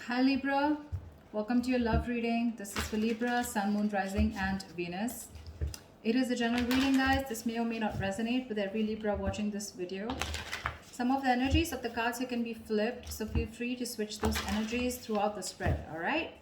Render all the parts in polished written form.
Hi Libra, welcome to your love reading. This is for Libra, Sun, Moon, Rising, and Venus. It is a general reading, guys. This may or may not resonate with every Libra watching this video. Some of the energies of the cards here can be flipped, so feel free to switch those energies throughout the spread, all right?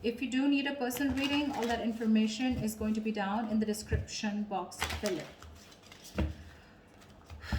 If you do need a personal reading, all that information is going to be down in the description box below.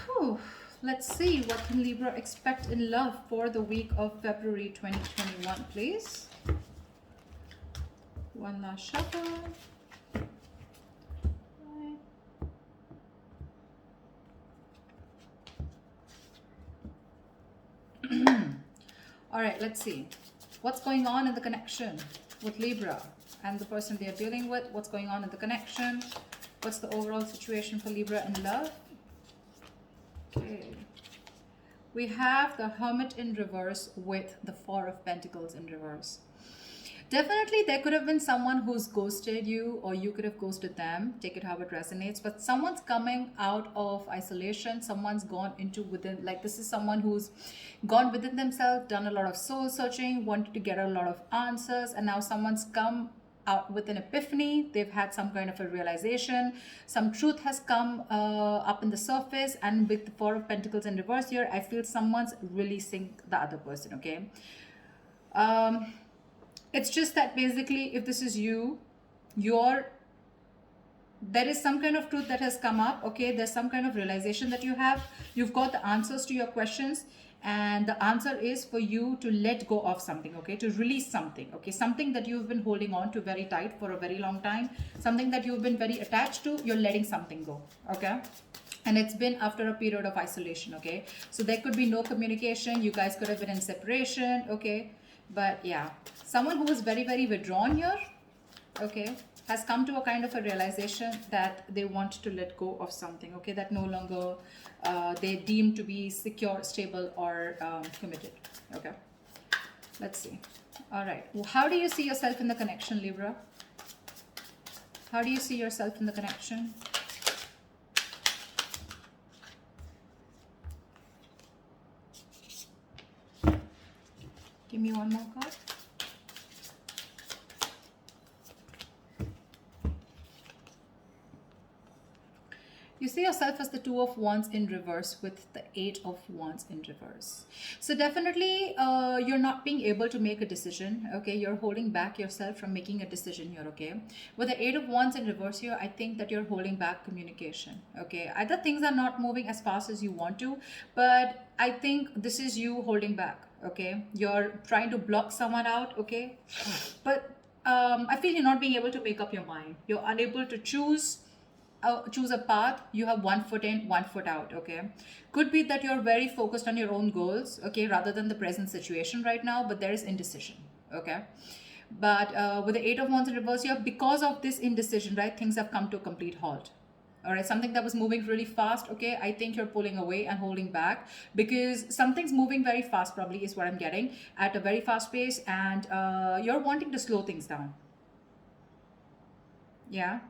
Whew. Let's see what can Libra expect in love for the week of February 2021, please. One last shuffle. All right, let's see. What's going on in the connection with Libra and the person they're dealing with? What's going on in the connection? What's the overall situation for Libra in love? Okay. We have the Hermit in reverse with the Four of Pentacles in reverse. Definitely there could have been someone who's ghosted you, or you could have ghosted them. Take it how it resonates. But someone's coming out of isolation. Someone's gone into within, like this is someone who's gone within themselves, done a lot of soul searching, wanted to get a lot of answers, and now someone's come out with an epiphany. They've had some kind of a realization. Some truth has come up in the surface, and with the Four of Pentacles in reverse here, I feel someone's releasing the other person, okay? It's just that basically if this is you, there is some kind of truth that has come up, okay? There's some kind of realization that you have. You've got the answers to your questions, and the answer is for you to let go of something, okay? To release something, okay? Something that you've been holding on to very tight for a very long time, something that you've been very attached to, you're letting something go, okay? And it's been after a period of isolation, okay? So there could be no communication. You guys could have been in separation, okay? But yeah, someone who was very, very withdrawn here, okay, has come to a kind of a realization that they want to let go of something, okay, that no longer they deem to be secure, stable, or committed, okay? Let's see. All right, how do you see yourself in the connection, Libra? How do you see yourself in the connection? Give me one more card. You see yourself as the Two of Wands in reverse with the Eight of Wands in reverse. So definitely you're not being able to make a decision, okay? You're holding back yourself from making a decision here, okay? With the Eight of Wands in reverse here, I think that you're holding back communication, okay? Either things are not moving as fast as you want to, but I think this is you holding back, okay? You're trying to block someone out, okay? But I feel you're not being able to make up your mind. You're unable to choose a path. You have one foot in, one foot out, okay? Could be that you're very focused on your own goals, okay, rather than the present situation right now, but there is indecision, okay? But with the Eight of Wands in reverse here, because of this indecision, right, things have come to a complete halt. All right, something that was moving really fast, okay, I think you're pulling away and holding back because something's moving very fast, probably is what I'm getting, at a very fast pace, and you're wanting to slow things down. Yeah,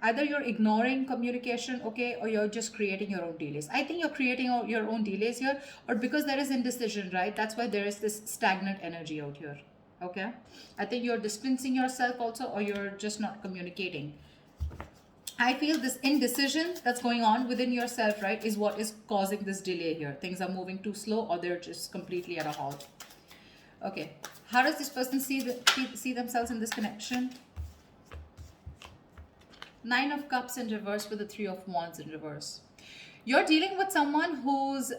either you're ignoring communication, okay, or you're just creating your own delays. I think you're creating your own delays here, or because there is indecision, right, that's why there is this stagnant energy out here, okay? I think you're distancing yourself also, or you're just not communicating. I feel this indecision that's going on within yourself, right, is what is causing this delay here. Things are moving too slow, or they're just completely at a halt. Okay, how does this person see themselves in this connection? Nine of Cups in reverse with the Three of Wands in reverse. You're dealing with someone who's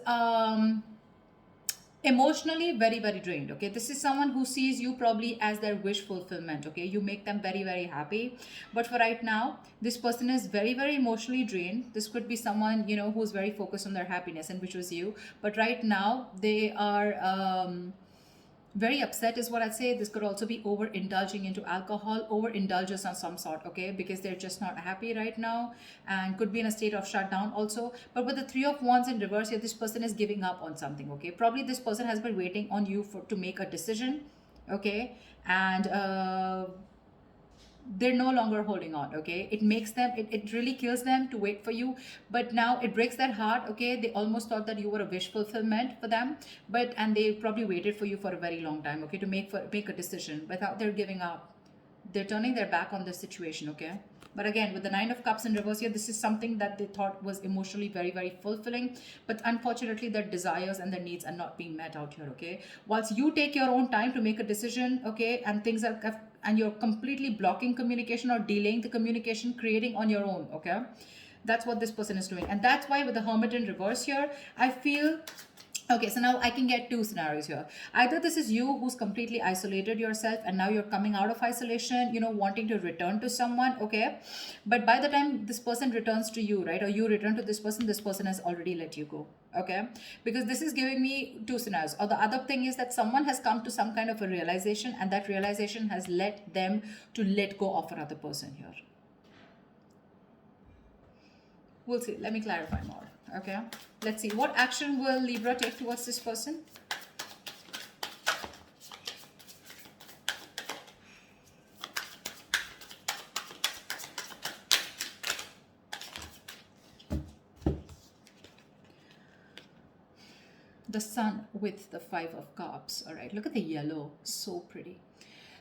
emotionally very, very drained, okay? This is someone who sees you probably as their wish fulfillment, okay? You make them very, very happy. But for right now, this person is very, very emotionally drained. This could be someone, you know, who's very focused on their happiness, and which was you. But right now, they are very upset is what I'd say. This could also be overindulging into alcohol, overindulgence of some sort, okay, because they're just not happy right now, and could be in a state of shutdown also. But with the Three of Wands in reverse here, this person is giving up on something, okay? Probably this person has been waiting on you to make a decision, okay? And they're no longer holding on. Okay, it makes them, it really kills them to wait for you, but now it breaks their heart. Okay, they almost thought that you were a wish fulfillment for them, but and they probably waited for you for a very long time, okay, to make a decision, but now they're giving up. They're turning their back on the situation. Okay, but again, with the Nine of Cups in reverse here, this is something that they thought was emotionally very, very fulfilling, but unfortunately their desires and their needs are not being met out here. Okay, whilst you take your own time to make a decision, okay, and things are, and you're completely blocking communication or delaying the communication, creating on your own. Okay, that's what this person is doing, and that's why with the Hermit in reverse here, I feel, okay, so now I can get two scenarios here. Either this is you who's completely isolated yourself and now you're coming out of isolation, wanting to return to someone, okay? But by the time this person returns to you, right, or you return to this person has already let you go, okay? Because this is giving me two scenarios. Or the other thing is that someone has come to some kind of a realization, and that realization has led them to let go of another person here. We'll see. Let me clarify more. Okay. Let's see. What action will Libra take towards this person? The Sun with the Five of Cups. All right. Look at the yellow. So pretty.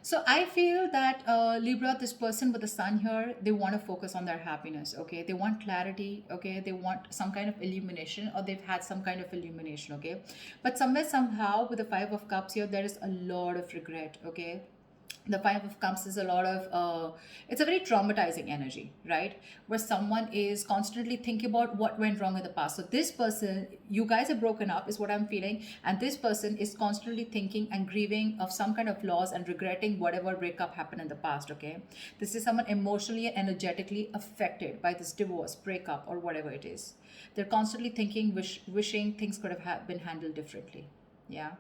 So I feel that Libra, this person with the Sun here, they want to focus on their happiness. Okay, they want clarity. Okay, they want some kind of illumination, or they've had some kind of illumination. Okay, but somewhere somehow with the Five of Cups here, there is a lot of regret. Okay, the Five of Cups is a lot of it's a very traumatizing energy, right, where someone is constantly thinking about what went wrong in the past. So this person, you guys are broken up is what I'm feeling, and this person is constantly thinking and grieving of some kind of loss and regretting whatever breakup happened in the past. Okay, this is someone emotionally and energetically affected by this divorce, breakup, or whatever it is. They're constantly thinking, wishing things could have been handled differently. Yeah,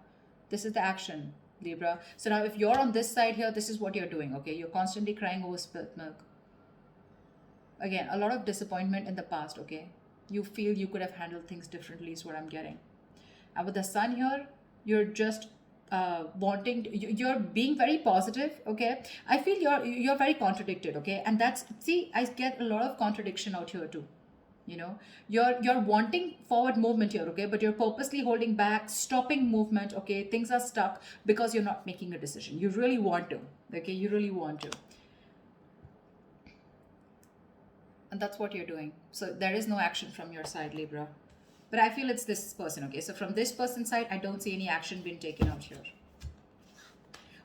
this is the action, Libra. So now if you're on this side here, this is what you're doing. Okay, you're constantly crying over spilt milk. Again, a lot of disappointment in the past. Okay, you feel you could have handled things differently is what I'm getting. And with the Sun here, you're just wanting you're being very positive. Okay, I feel you're very contradicted. Okay, and that's, see, I get a lot of contradiction out here too. You're wanting forward movement here, okay, but you're purposely holding back, stopping movement. Okay, things are stuck because you're not making a decision. You really want to. Okay, you really want to, and that's what you're doing. So there is no action from your side, Libra, but I feel it's this person. Okay, so from this person's side, I don't see any action being taken out here,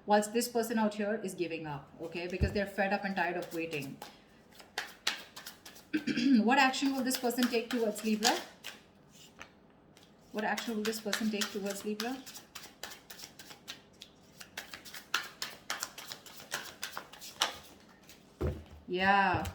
whilst this person out here is giving up. Okay, because they're fed up and tired of waiting. What action will this person take towards Libra? What action will this person take towards Libra? Yeah,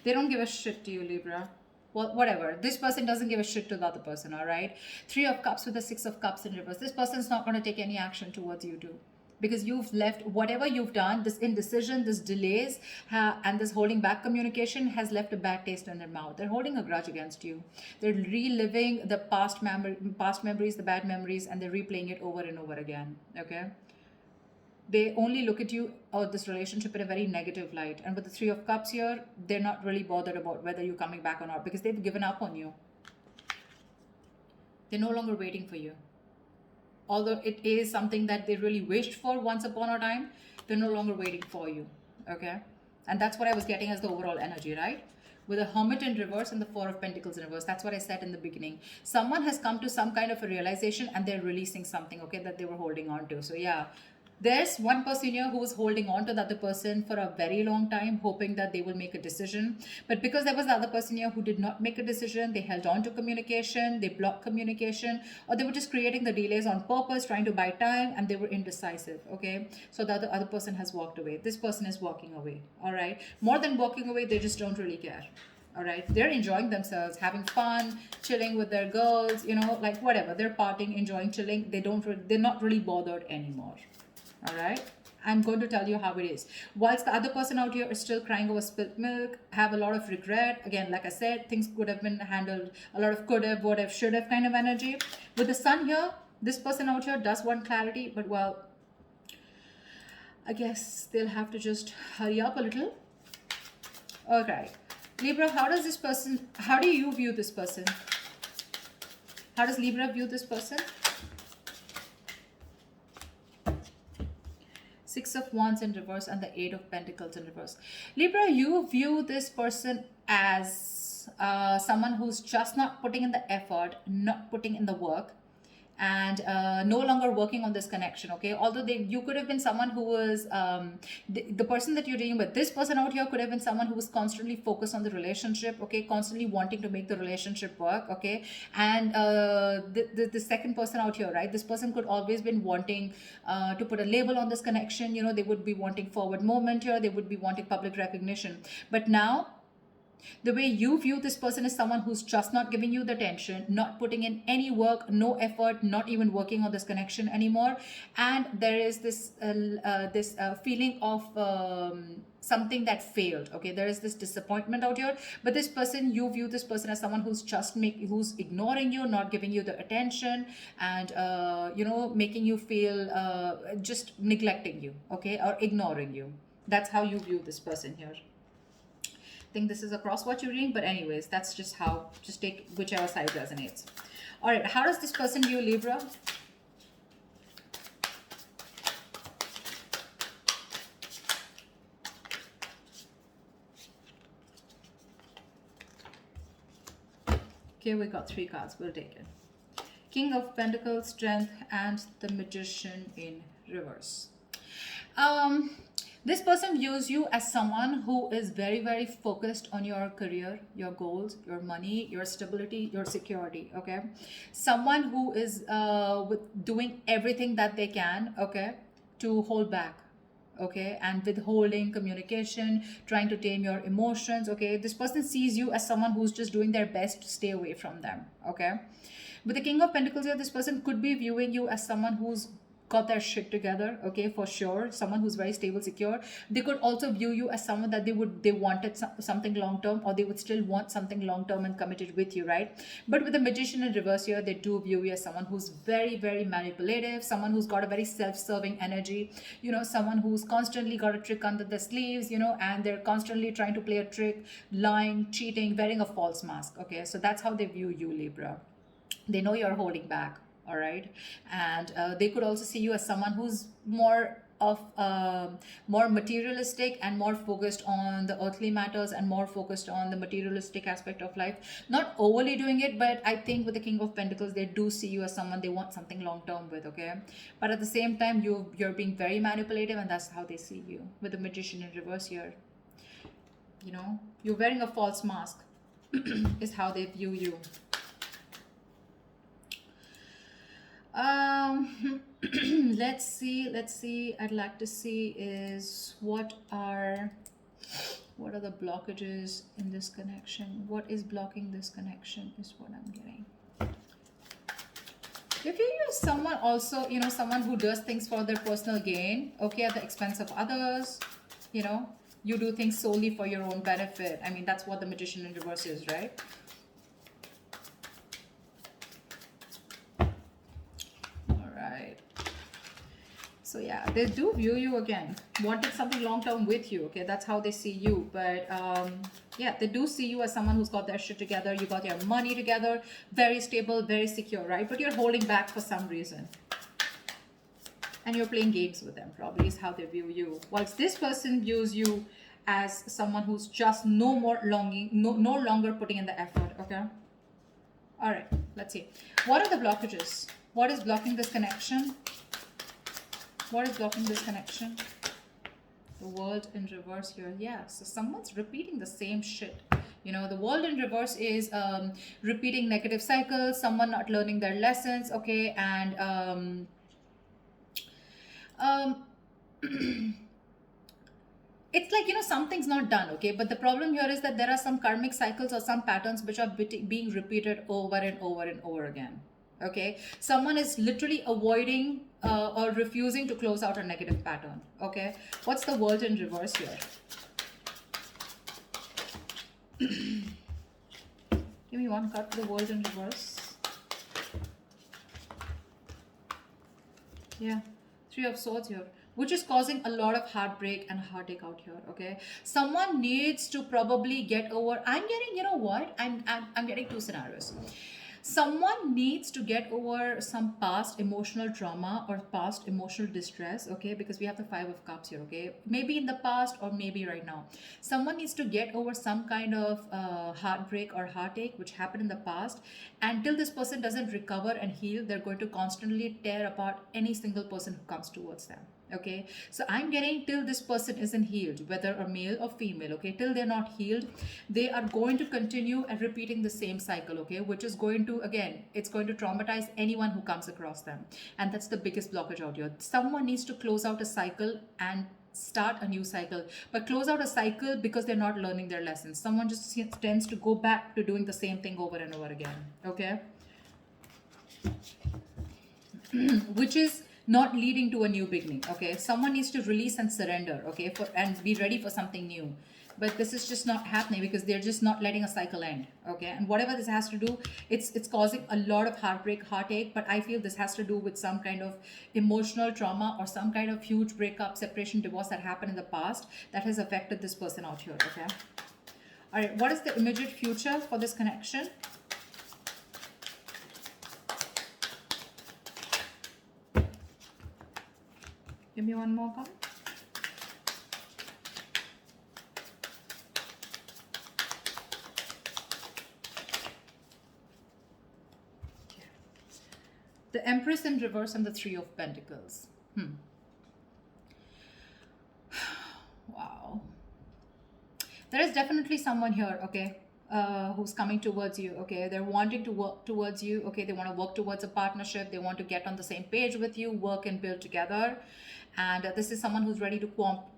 they don't give a shit to you, Libra. Well, whatever. This person doesn't give a shit to the other person, all right? Three of Cups with the Six of Cups in reverse. This person's not going to take any action towards you too, because you've left whatever you've done, this indecision, this delays, and this holding back communication has left a bad taste in their mouth. They're holding a grudge against you. They're reliving the past memories, the bad memories, and they're replaying it over and over again. Okay, they only look at you or this relationship in a very negative light. And with the Three of Cups here, they're not really bothered about whether you're coming back or not, because they've given up on you. They're no longer waiting for you. Although it is something that they really wished for once upon a time, they're no longer waiting for you. Okay, and that's what I was getting as the overall energy, right? With a Hermit in reverse and the Four of Pentacles in reverse, that's what I said in the beginning. Someone has come to some kind of a realization and they're releasing something, okay, that they were holding on to. So yeah, there's one person here who was holding on to the other person for a very long time, hoping that they will make a decision. But because there was the other person here who did not make a decision, they held on to communication, they blocked communication, or they were just creating the delays on purpose, trying to buy time, and they were indecisive. Okay, so the other person has walked away. This person is walking away. All right, more than walking away, they just don't really care. All right, they're enjoying themselves, having fun, chilling with their girls, like whatever, they're partying, enjoying, chilling. They're not really bothered anymore. All right, I'm going to tell you how it is. Whilst the other person out here is still crying over spilt milk, have a lot of regret. Again, like I said, things could have been handled, a lot of could have, would have, should have kind of energy. With the Sun here, this person out here does want clarity, but well, I guess they'll have to just hurry up a little. Okay. Libra, how does this person, how do you view this person? How does Libra view this person? Six of Wands in reverse and the Eight of Pentacles in reverse. Libra, you view this person as someone who's just not putting in the effort, not putting in the work, and no longer working on this connection. Okay, although you could have been someone who was the person that you're dealing with, this person out here could have been someone who was constantly focused on the relationship, okay, constantly wanting to make the relationship work, okay. And the second person out here, right, this person could always been wanting to put a label on this connection. You know, they would be wanting forward movement here, they would be wanting public recognition. But now the way you view this person is someone who's just not giving you the attention, not putting in any work, no effort, not even working on this connection anymore. And there is this feeling of something that failed. Okay, there is this disappointment out here. But this person, you view this person as someone who's just who's ignoring you, not giving you the attention, and you know, making you feel just neglecting you, okay, or ignoring you. That's how you view this person here. Think this is across what you're reading, but anyways, that's just how, just take whichever side resonates. All right, how does this person view Libra? Okay, we got 3 cards, we'll take it. King of Pentacles, Strength, and the Magician in reverse. This person views you as someone who is very, very focused on your career, your goals, your money, your stability, your security, okay? Someone who is doing everything that they can, okay, to hold back, okay, and withholding communication, trying to tame your emotions, okay? This person sees you as someone who's just doing their best to stay away from them, okay? With the King of Pentacles here, this person could be viewing you as someone who's got their shit together, okay, for sure, someone who's very stable, secure. They could also view you as someone that they wanted something long term, or they would still want something long term and committed with you, right? But with the Magician in reverse here, they do view you as someone who's very, very manipulative, someone who's got a very self-serving energy, you know, someone who's constantly got a trick under their sleeves, you know, and they're constantly trying to play a trick, lying, cheating, wearing a false mask, okay? So that's how they view you, Libra. They know you're holding back, all right? And they could also see you as someone who's more of more materialistic and more focused on the earthly matters and more focused on the materialistic aspect of life, not overly doing it. But I think with the King of Pentacles, they do see you as someone they want something long term with, okay? But at the same time, you're being very manipulative, and that's how they see you with the Magician in reverse here. You know, you're wearing a false mask is how they view you. Let's see, I'd like to see is what are the blockages in this connection. What is blocking this connection is what I'm getting. If you use someone also, you know, someone who does things for their personal gain, okay, at the expense of others, you know, you do things solely for your own benefit. I mean, that's what the Magician in reverse is, right? So yeah, they do view you again, wanted something long-term with you, okay? That's how they see you. But yeah, they do see you as someone who's got their shit together, you got your money together, very stable, very secure, right? But you're holding back for some reason. And you're playing games with them, probably is how they view you. Whilst this person views you as someone who's just no longer putting in the effort, okay? All right, let's see. What are the blockages? What is blocking this connection? What is blocking this connection? The World in reverse here. Yeah, so someone's repeating the same shit. You know, the World in reverse is repeating negative cycles, someone not learning their lessons, okay? And it's like, you know, something's not done, okay? But the problem here is that there are some karmic cycles or some patterns which are being repeated over and over and over again. Okay, someone is literally avoiding or refusing to close out a negative pattern. Okay, what's the World in reverse here? Give me one card for the World in reverse. Yeah, 3 of Swords here. which is causing a lot of heartbreak and heartache out here. Okay, someone needs to probably get over, I'm getting, you know what, I'm getting two scenarios. Someone needs to get over some past emotional trauma or past emotional distress. Okay, because we have the Five of Cups here. Okay, maybe in the past or maybe right now, someone needs to get over some kind of heartbreak or heartache which happened in the past. Until this person doesn't recover and heal, they're going to constantly tear apart any single person who comes towards them. Okay, so I'm getting till this person isn't healed, whether a male or female. Okay, till they're not healed, they are going to continue and repeating the same cycle. Okay, which is going to, again, it's going to traumatize anyone who comes across them. And that's the biggest blockage out here. Someone needs to close out a cycle and start a new cycle, but close out a cycle because they're not learning their lessons. Someone just tends to go back to doing the same thing over and over again. Okay, which is not leading to a new beginning. Okay, someone needs to release and surrender, okay, for and be ready for something new. But this is just not happening because they're just not letting a cycle end. Okay, and whatever this has to do, it's causing a lot of heartbreak, heartache. But I feel this has to do with some kind of emotional trauma or some kind of huge breakup, separation, divorce that happened in the past that has affected this person out here. Okay, all right, what is the immediate future for this connection? Give me one more card. The Empress in reverse and the Three of Pentacles. Wow. There is definitely someone here, okay, who's coming towards you. Okay, they're wanting to work towards you. Okay, they want to work towards a partnership. They want to get on the same page with you, work and build together. And this is someone who's ready to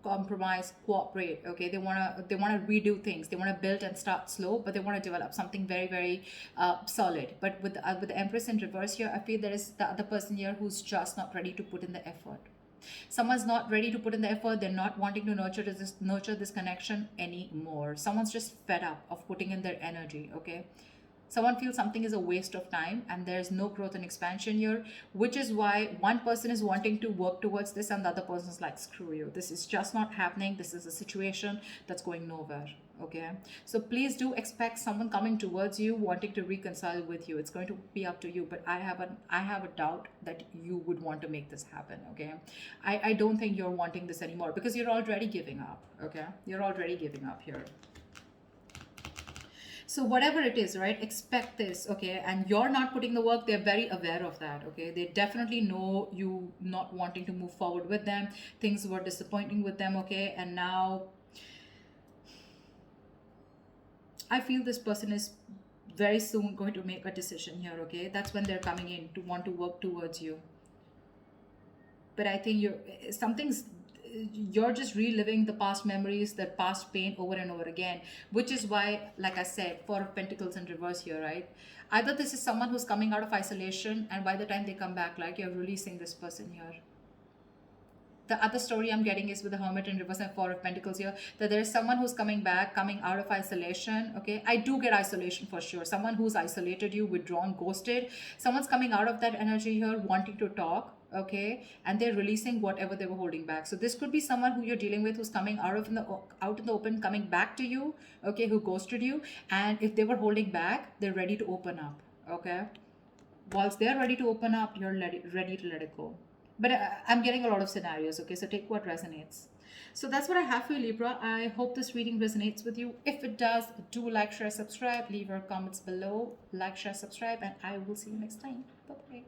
compromise, cooperate. Okay, they want to redo things. They want to build and start slow, but they want to develop something very, very solid. But with the Empress in reverse here, I feel there is the other person here who's just not ready to put in the effort. Someone's not ready to put in the effort. They're not wanting to nurture this connection anymore. Someone's just fed up of putting in their energy. Okay, someone feels something is a waste of time and there's no growth and expansion here, which is why one person is wanting to work towards this and the other person is like, screw you, this is just not happening. This is a situation that's going nowhere. Okay, so please do expect someone coming towards you wanting to reconcile with you. It's going to be up to you, but I have a doubt that you would want to make this happen. Okay, I don't think you're wanting this anymore because you're already giving up. Okay, you're already giving up here. So whatever it is, right, expect this. Okay, and you're not putting the work. They're very aware of that. Okay, they definitely know you not wanting to move forward with them. Things were disappointing with them. Okay, and now I feel this person is very soon going to make a decision here. Okay, that's when they're coming in to want to work towards you. But I think you're just reliving the past memories, the past pain over and over again, which is why, like I said, Four of Pentacles in reverse here, right? Either this is someone who's coming out of isolation, and by the time they come back, like, you're releasing this person here. The other story I'm getting is with the Hermit in reverse and Four of Pentacles here, that there is someone who's coming back, coming out of isolation. Okay, I do get isolation for sure. Someone who's isolated you, withdrawn, ghosted. Someone's coming out of that energy here, wanting to talk. Okay, and they're releasing whatever they were holding back. So this could be someone who you're dealing with who's coming out in the open, coming back to you. Okay, who ghosted you, and if they were holding back, they're ready to open up. Okay, whilst they're ready to open up, you're ready to let it go. But I'm getting a lot of scenarios. Okay, so take what resonates. So that's what I have for you, Libra. I hope this reading resonates with you. If it does, do like, share, subscribe, leave your comments below. Like, share, subscribe, and I will see you next time. Bye bye.